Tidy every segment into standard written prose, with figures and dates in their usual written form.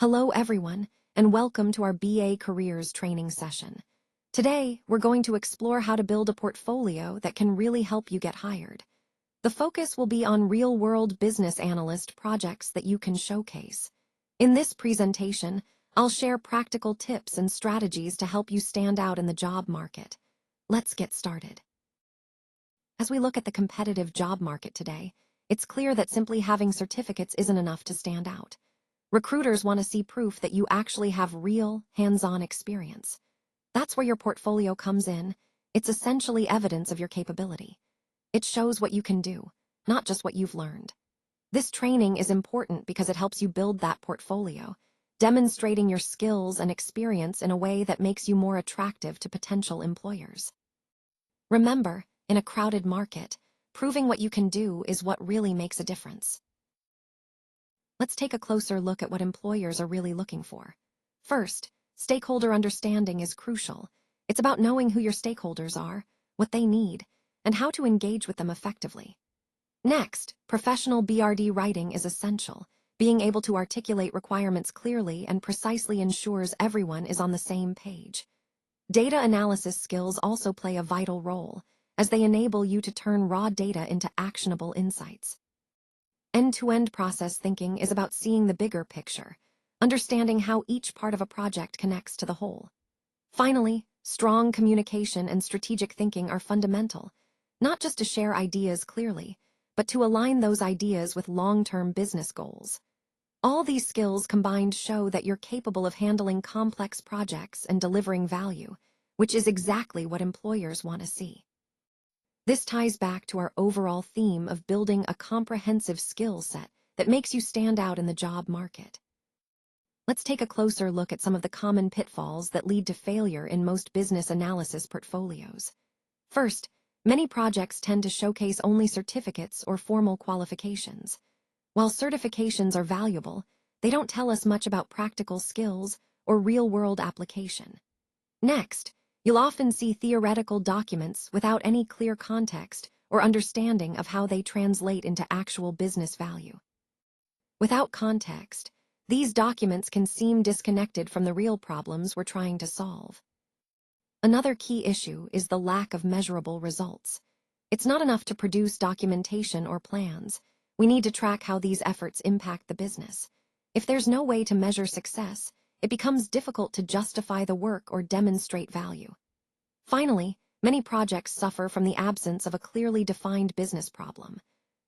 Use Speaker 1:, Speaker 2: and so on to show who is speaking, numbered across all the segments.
Speaker 1: Hello everyone, and welcome to our BA Careers training session. Today, we're going to explore how to build a portfolio that can really help you get hired. The focus will be on real-world business analyst projects that you can showcase. In this presentation, I'll share practical tips and strategies to help you stand out in the job market. Let's get started. As we look at the competitive job market today, it's clear that simply having certificates isn't enough to stand out. Recruiters want to see proof that you actually have real, hands-on experience. That's where your portfolio comes in. It's essentially evidence of your capability. It shows what you can do, not just what you've learned. This training is important because it helps you build that portfolio, demonstrating your skills and experience in a way that makes you more attractive to potential employers. Remember, in a crowded market, proving what you can do is what really makes a difference. Let's take a closer look at what employers are really looking for. First, stakeholder understanding is crucial. It's about knowing who your stakeholders are, what they need, and how to engage with them effectively. Next, professional BRD writing is essential. Being able to articulate requirements clearly and precisely ensures everyone is on the same page. Data analysis skills also play a vital role, as they enable you to turn raw data into actionable insights. End-to-end process thinking is about seeing the bigger picture, understanding how each part of a project connects to the whole. Finally, strong communication and strategic thinking are fundamental, not just to share ideas clearly, but to align those ideas with long-term business goals. All these skills combined show that you're capable of handling complex projects and delivering value, which is exactly what employers want to see. This ties back to our overall theme of building a comprehensive skill set that makes you stand out in the job market. Let's take a closer look at some of the common pitfalls that lead to failure in most business analysis portfolios. First, many projects tend to showcase only certificates or formal qualifications. While certifications are valuable, they don't tell us much about practical skills or real-world application. Next, you'll often see theoretical documents without any clear context or understanding of how they translate into actual business value. Without context, these documents can seem disconnected from the real problems we're trying to solve. Another key issue is the lack of measurable results. It's not enough to produce documentation or plans. We need to track how these efforts impact the business. If there's no way to measure success, it becomes difficult to justify the work or demonstrate value. Finally, many projects suffer from the absence of a clearly defined business problem.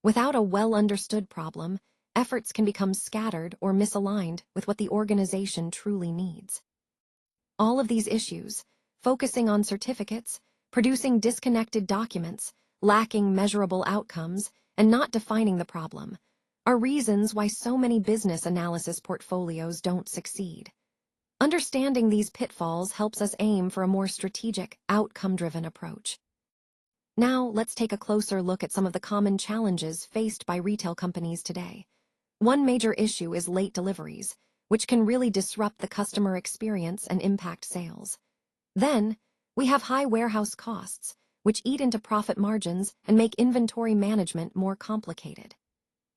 Speaker 1: Without a well-understood problem, efforts can become scattered or misaligned with what the organization truly needs. All of these issues, focusing on certificates, producing disconnected documents, lacking measurable outcomes, and not defining the problem, are reasons why so many business analysis portfolios don't succeed. Understanding these pitfalls helps us aim for a more strategic, outcome-driven approach. Now, let's take a closer look at some of the common challenges faced by retail companies today. One major issue is late deliveries, which can really disrupt the customer experience and impact sales. Then, we have high warehouse costs, which eat into profit margins and make inventory management more complicated.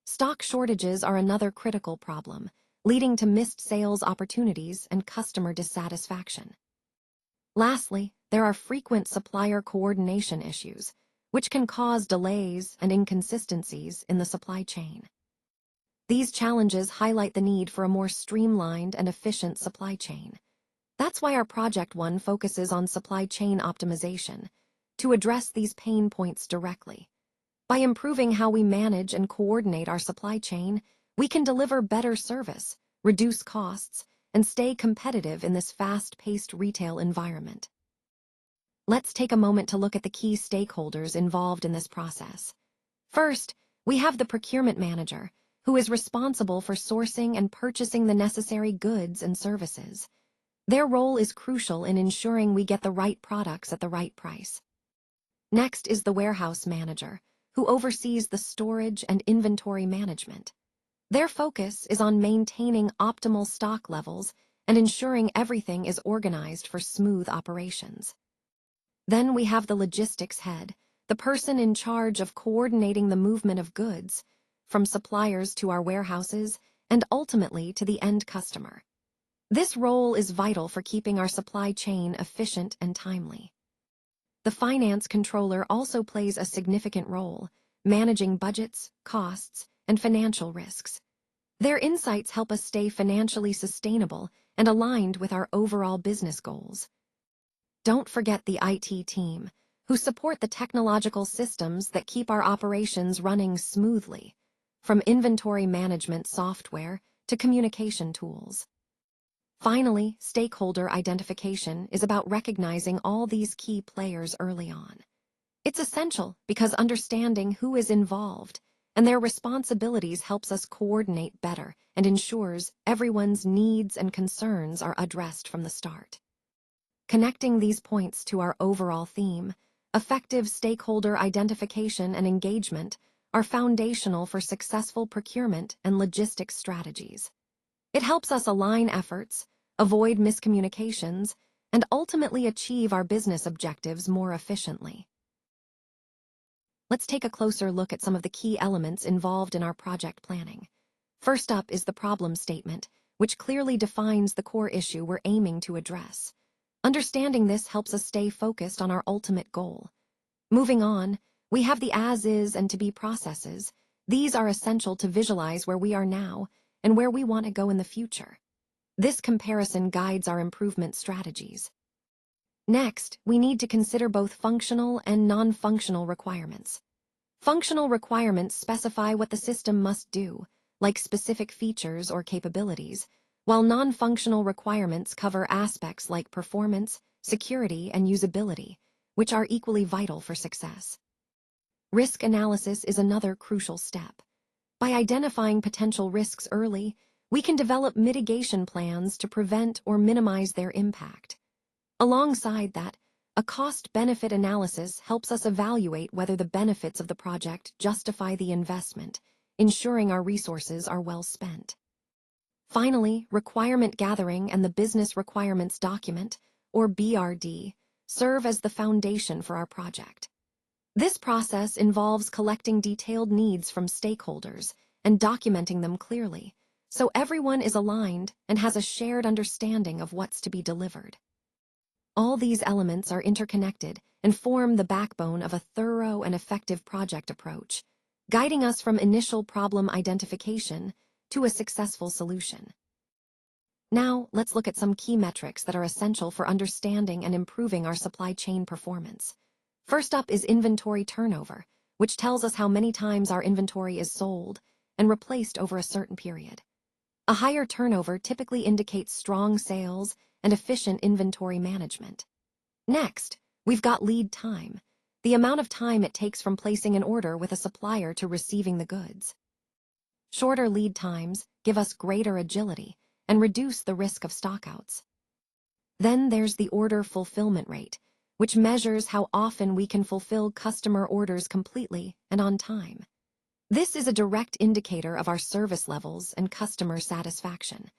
Speaker 1: Stock shortages are another critical problem, leading to missed sales opportunities and customer dissatisfaction. Lastly, there are frequent supplier coordination issues, which can cause delays and inconsistencies in the supply chain. These challenges highlight the need for a more streamlined and efficient supply chain. That's why our Project One focuses on supply chain optimization, to address these pain points directly. By improving how we manage and coordinate our supply chain, we can deliver better service, reduce costs, and stay competitive in this fast-paced retail environment. Let's take a moment to look at the key stakeholders involved in this process. First, we have the procurement manager, who is responsible for sourcing and purchasing the necessary goods and services. Their role is crucial in ensuring we get the right products at the right price. Next is the warehouse manager, who oversees the storage and inventory management. Their focus is on maintaining optimal stock levels and ensuring everything is organized for smooth operations. Then we have the logistics head, the person in charge of coordinating the movement of goods, from suppliers to our warehouses and ultimately to the end customer. This role is vital for keeping our supply chain efficient and timely. The finance controller also plays a significant role, managing budgets, costs, and financial risks. Their insights help us stay financially sustainable and aligned with our overall business goals. Don't forget the IT team, who support the technological systems that keep our operations running smoothly, from inventory management software to communication tools. Finally, stakeholder identification is about recognizing all these key players early on. It's essential because understanding who is involved and their responsibilities helps us coordinate better and ensures everyone's needs and concerns are addressed from the start. Connecting these points to our overall theme, effective stakeholder identification and engagement are foundational for successful procurement and logistics strategies. It helps us align efforts, avoid miscommunications, and ultimately achieve our business objectives more efficiently. Let's take a closer look at some of the key elements involved in our project planning. First up is the problem statement, which clearly defines the core issue we're aiming to address. Understanding this helps us stay focused on our ultimate goal. Moving on, we have the as-is and to-be processes. These are essential to visualize where we are now and where we want to go in the future. This comparison guides our improvement strategies. Next, we need to consider both functional and non-functional requirements. Functional requirements specify what the system must do, like specific features or capabilities, while non-functional requirements cover aspects like performance, security, and usability, which are equally vital for success. Risk analysis is another crucial step. By identifying potential risks early, we can develop mitigation plans to prevent or minimize their impact. Alongside that, a cost-benefit analysis helps us evaluate whether the benefits of the project justify the investment, ensuring our resources are well spent. Finally, requirement gathering and the Business Requirements Document, or BRD, serve as the foundation for our project. This process involves collecting detailed needs from stakeholders and documenting them clearly, so everyone is aligned and has a shared understanding of what's to be delivered. All these elements are interconnected and form the backbone of a thorough and effective project approach, guiding us from initial problem identification to a successful solution. Now, let's look at some key metrics that are essential for understanding and improving our supply chain performance. First up is inventory turnover, which tells us how many times our inventory is sold and replaced over a certain period. A higher turnover typically indicates strong sales and efficient inventory management. Next, we've got lead time, the amount of time it takes from placing an order with a supplier to receiving the goods. Shorter lead times give us greater agility and reduce the risk of stockouts. Then there's the order fulfillment rate, which measures how often we can fulfill customer orders completely and on time. This is a direct indicator of our service levels and customer satisfaction.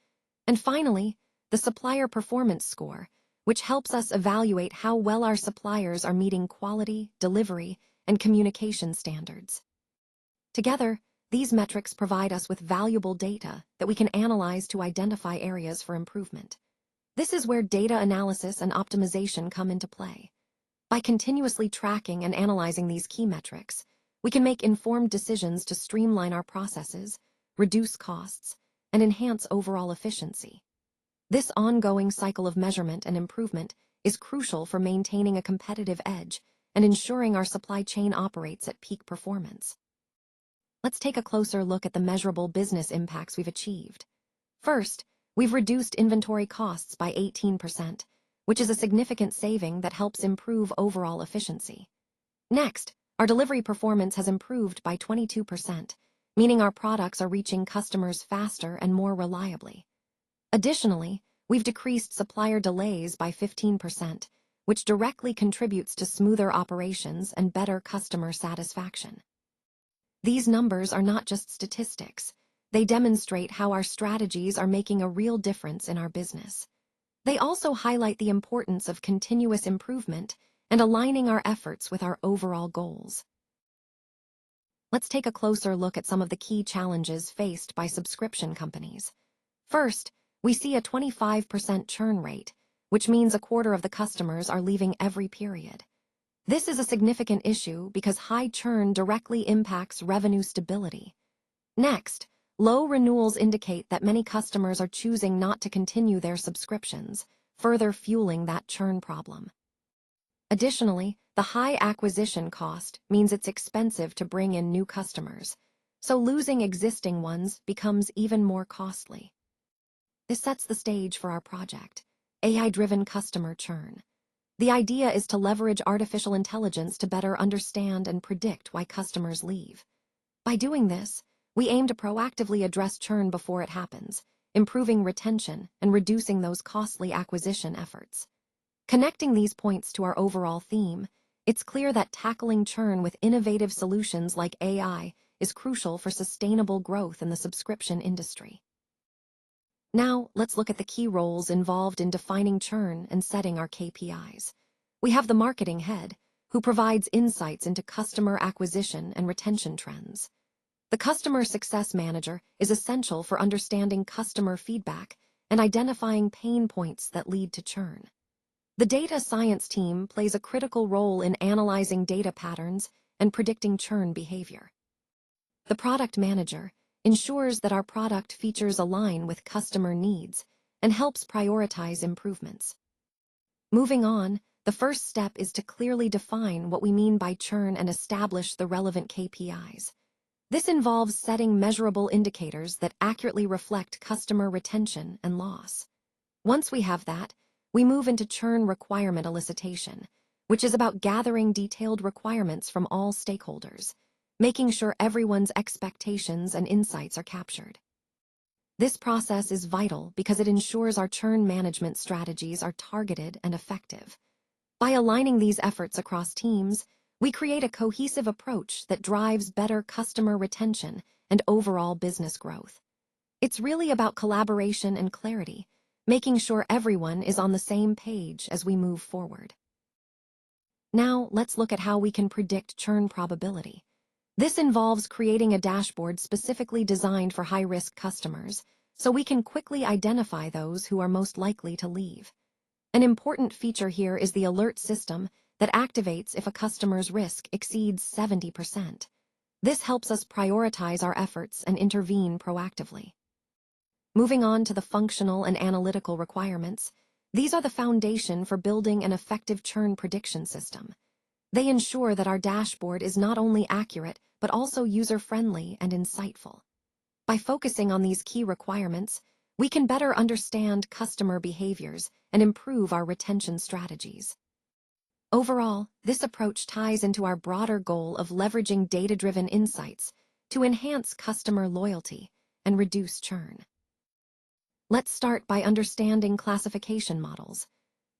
Speaker 1: And finally, the supplier performance score, which helps us evaluate how well our suppliers are meeting quality, delivery, and communication standards. Together, these metrics provide us with valuable data that we can analyze to identify areas for improvement. This is where data analysis and optimization come into play. By continuously tracking and analyzing these key metrics, we can make informed decisions to streamline our processes, reduce costs, and enhance overall efficiency. This ongoing cycle of measurement and improvement is crucial for maintaining a competitive edge and ensuring our supply chain operates at peak performance. Let's take a closer look at the measurable business impacts we've achieved. First, we've reduced inventory costs by 18%, which is a significant saving that helps improve overall efficiency. Next, our delivery performance has improved by 22%, meaning our products are reaching customers faster and more reliably. Additionally, we've decreased supplier delays by 15%, which directly contributes to smoother operations and better customer satisfaction. These numbers are not just statistics. They demonstrate how our strategies are making a real difference in our business. They also highlight the importance of continuous improvement and aligning our efforts with our overall goals. Let's take a closer look at some of the key challenges faced by subscription companies. First, we see a 25% churn rate, which means a quarter of the customers are leaving every period. This is a significant issue because high churn directly impacts revenue stability. Next, low renewals indicate that many customers are choosing not to continue their subscriptions, further fueling that churn problem. Additionally, the high acquisition cost means it's expensive to bring in new customers, so losing existing ones becomes even more costly. This sets the stage for our project, AI-driven customer churn. The idea is to leverage artificial intelligence to better understand and predict why customers leave. By doing this, we aim to proactively address churn before it happens, improving retention and reducing those costly acquisition efforts. Connecting these points to our overall theme, it's clear that tackling churn with innovative solutions like AI is crucial for sustainable growth in the subscription industry. Now, let's look at the key roles involved in defining churn and setting our KPIs. We have the marketing head, who provides insights into customer acquisition and retention trends. The customer success manager is essential for understanding customer feedback and identifying pain points that lead to churn. The data science team plays a critical role in analyzing data patterns and predicting churn behavior. The product manager ensures that our product features align with customer needs and helps prioritize improvements. Moving on, the first step is to clearly define what we mean by churn and establish the relevant KPIs. This involves setting measurable indicators that accurately reflect customer retention and loss. Once we have that, we move into churn requirement elicitation, which is about gathering detailed requirements from all stakeholders, making sure everyone's expectations and insights are captured. This process is vital because it ensures our churn management strategies are targeted and effective. By aligning these efforts across teams, we create a cohesive approach that drives better customer retention and overall business growth. It's really about collaboration and clarity, making sure everyone is on the same page as we move forward. Now, let's look at how we can predict churn probability. This involves creating a dashboard specifically designed for high-risk customers, so we can quickly identify those who are most likely to leave. An important feature here is the alert system that activates if a customer's risk exceeds 70%. This helps us prioritize our efforts and intervene proactively. Moving on to the functional and analytical requirements, these are the foundation for building an effective churn prediction system. They ensure that our dashboard is not only accurate, but also user-friendly and insightful. By focusing on these key requirements, we can better understand customer behaviors and improve our retention strategies. Overall, this approach ties into our broader goal of leveraging data-driven insights to enhance customer loyalty and reduce churn. Let's start by understanding classification models.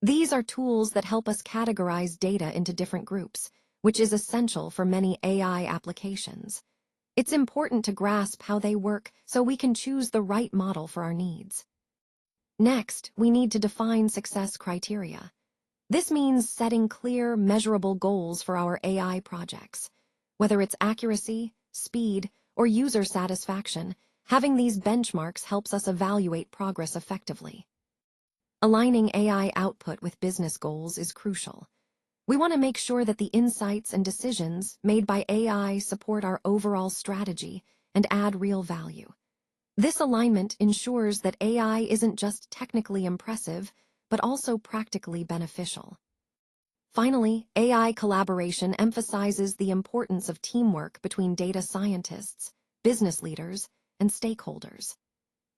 Speaker 1: These are tools that help us categorize data into different groups, which is essential for many AI applications. It's important to grasp how they work so we can choose the right model for our needs. Next, we need to define success criteria. This means setting clear, measurable goals for our AI projects. Whether it's accuracy, speed, or user satisfaction, having these benchmarks helps us evaluate progress effectively. Aligning AI output with business goals is crucial. We want to make sure that the insights and decisions made by AI support our overall strategy and add real value. This alignment ensures that AI isn't just technically impressive, but also practically beneficial. Finally, AI collaboration emphasizes the importance of teamwork between data scientists, business leaders, and stakeholders.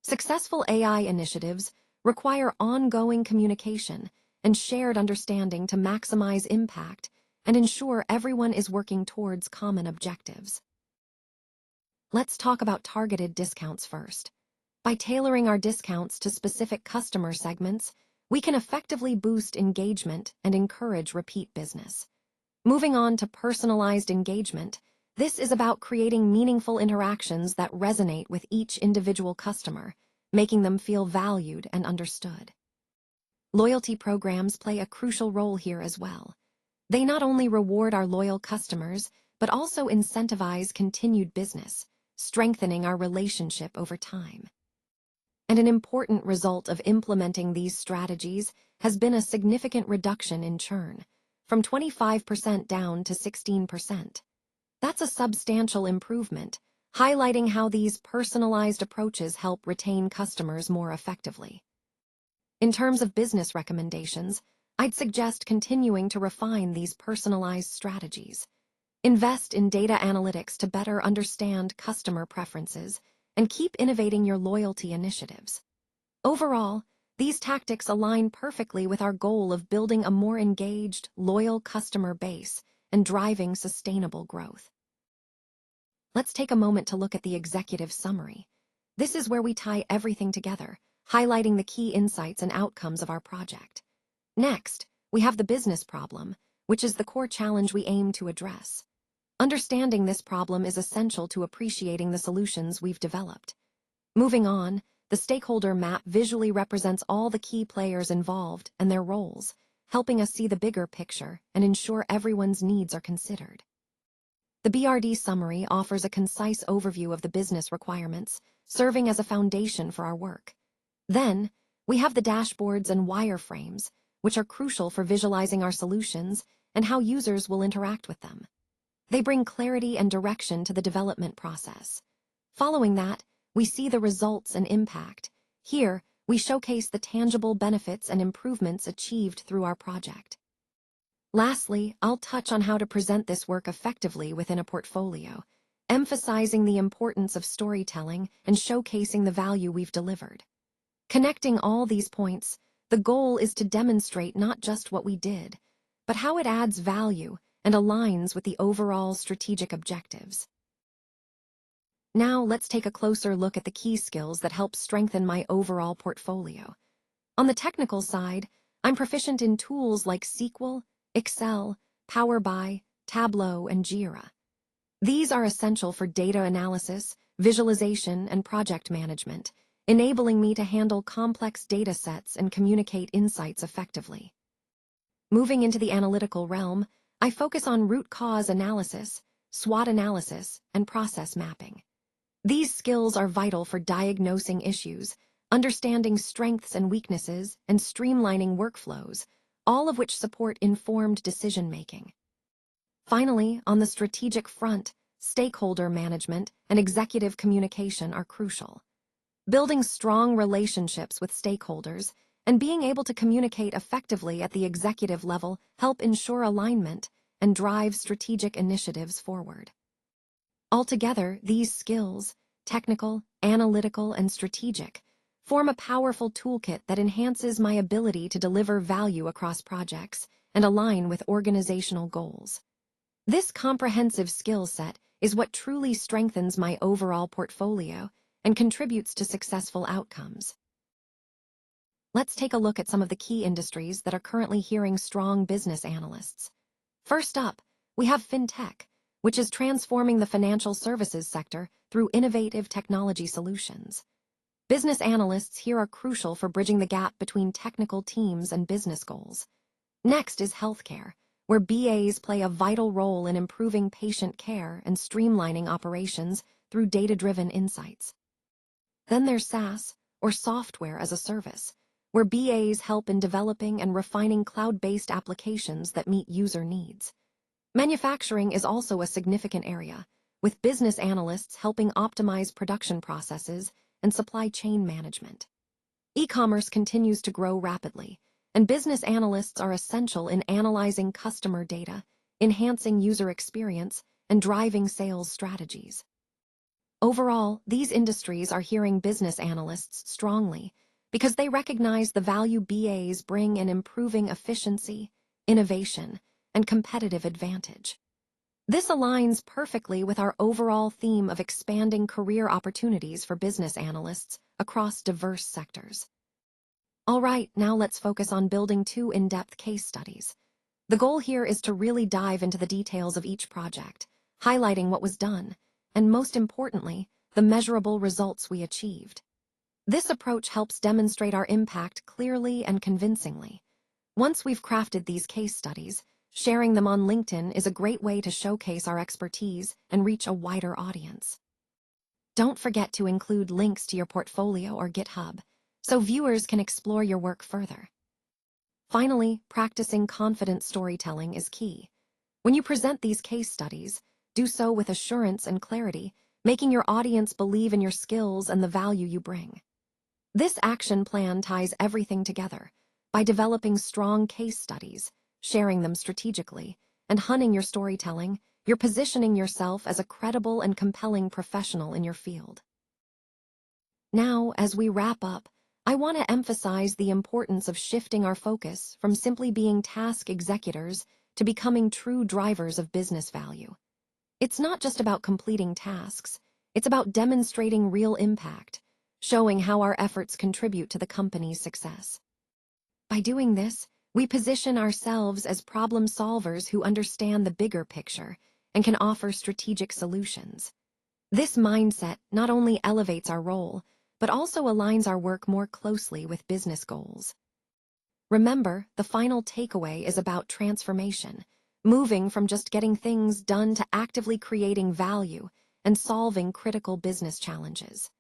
Speaker 1: Successful AI initiatives require ongoing communication and shared understanding to maximize impact and ensure everyone is working towards common objectives. Let's talk about targeted discounts first. By tailoring our discounts to specific customer segments, we can effectively boost engagement and encourage repeat business. Moving on to personalized engagement, this is about creating meaningful interactions that resonate with each individual customer, making them feel valued and understood. Loyalty programs play a crucial role here as well. They not only reward our loyal customers, but also incentivize continued business, strengthening our relationship over time. And an important result of implementing these strategies has been a significant reduction in churn, from 25% down to 16%. That's a substantial improvement, highlighting how these personalized approaches help retain customers more effectively. In terms of business recommendations, I'd suggest continuing to refine these personalized strategies. Invest in data analytics to better understand customer preferences and keep innovating your loyalty initiatives. Overall, these tactics align perfectly with our goal of building a more engaged, loyal customer base and driving sustainable growth. Let's take a moment to look at the executive summary. This is where we tie everything together, highlighting the key insights and outcomes of our project. Next, we have the business problem, which is the core challenge we aim to address. Understanding this problem is essential to appreciating the solutions we've developed. Moving on, the stakeholder map visually represents all the key players involved and their roles, helping us see the bigger picture and ensure everyone's needs are considered. The BRD summary offers a concise overview of the business requirements, serving as a foundation for our work. Then, we have the dashboards and wireframes, which are crucial for visualizing our solutions and how users will interact with them. They bring clarity and direction to the development process. Following that, we see the results and impact. Here, we showcase the tangible benefits and improvements achieved through our project. Lastly, I'll touch on how to present this work effectively within a portfolio, emphasizing the importance of storytelling and showcasing the value we've delivered. Connecting all these points, the goal is to demonstrate not just what we did, but how it adds value and aligns with the overall strategic objectives. Now let's take a closer look at the key skills that help strengthen my overall portfolio. On the technical side, I'm proficient in tools like SQL, Excel, Power BI, Tableau, and Jira. These are essential for data analysis, visualization, and project management, enabling me to handle complex data sets and communicate insights effectively. Moving into the analytical realm, I focus on root cause analysis, SWOT analysis, and process mapping. These skills are vital for diagnosing issues, understanding strengths and weaknesses, and streamlining workflows, all of which support informed decision-making. Finally, on the strategic front, stakeholder management and executive communication are crucial. Building strong relationships with stakeholders and being able to communicate effectively at the executive level help ensure alignment and drive strategic initiatives forward. Altogether, these skills, technical, analytical, and strategic, form a powerful toolkit that enhances my ability to deliver value across projects and align with organizational goals. This comprehensive skill set is what truly strengthens my overall portfolio and contributes to successful outcomes. Let's take a look at some of the key industries that are currently hearing strong business analysts. First up, we have FinTech, which is transforming the financial services sector through innovative technology solutions. Business analysts here are crucial for bridging the gap between technical teams and business goals. Next is healthcare, where BAs play a vital role in improving patient care and streamlining operations through data-driven insights. Then there's SaaS, or software as a service, where BAs help in developing and refining cloud-based applications that meet user needs. Manufacturing is also a significant area, with business analysts helping optimize production processes and supply chain management. E-commerce continues to grow rapidly, and business analysts are essential in analyzing customer data, enhancing user experience, and driving sales strategies. Overall, these industries are hearing business analysts strongly because they recognize the value BAs bring in improving efficiency, innovation, and competitive advantage. This aligns perfectly with our overall theme of expanding career opportunities for business analysts across diverse sectors. All right, now let's focus on building 2 in-depth case studies. The goal here is to really dive into the details of each project, highlighting what was done, and most importantly, the measurable results we achieved. This approach helps demonstrate our impact clearly and convincingly. Once we've crafted these case studies, Sharing them on LinkedIn is a great way to showcase our expertise and reach a wider audience. Don't forget to include links to your portfolio or GitHub, so viewers can explore your work further. Finally, practicing confident storytelling is key. When you present these case studies, do so with assurance and clarity, making your audience believe in your skills and the value you bring. This action plan ties everything together. By developing strong case studies, sharing them strategically, and honing your storytelling, you're positioning yourself as a credible and compelling professional in your field. Now, as we wrap up, I want to emphasize the importance of shifting our focus from simply being task executors to becoming true drivers of business value. It's not just about completing tasks, it's about demonstrating real impact, showing how our efforts contribute to the company's success. By doing this, we position ourselves as problem solvers who understand the bigger picture and can offer strategic solutions. This mindset not only elevates our role, but also aligns our work more closely with business goals. Remember, the final takeaway is about transformation, moving from just getting things done to actively creating value and solving critical business challenges.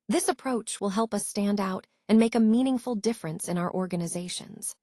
Speaker 1: This approach will help us stand out and make a meaningful difference in our organizations.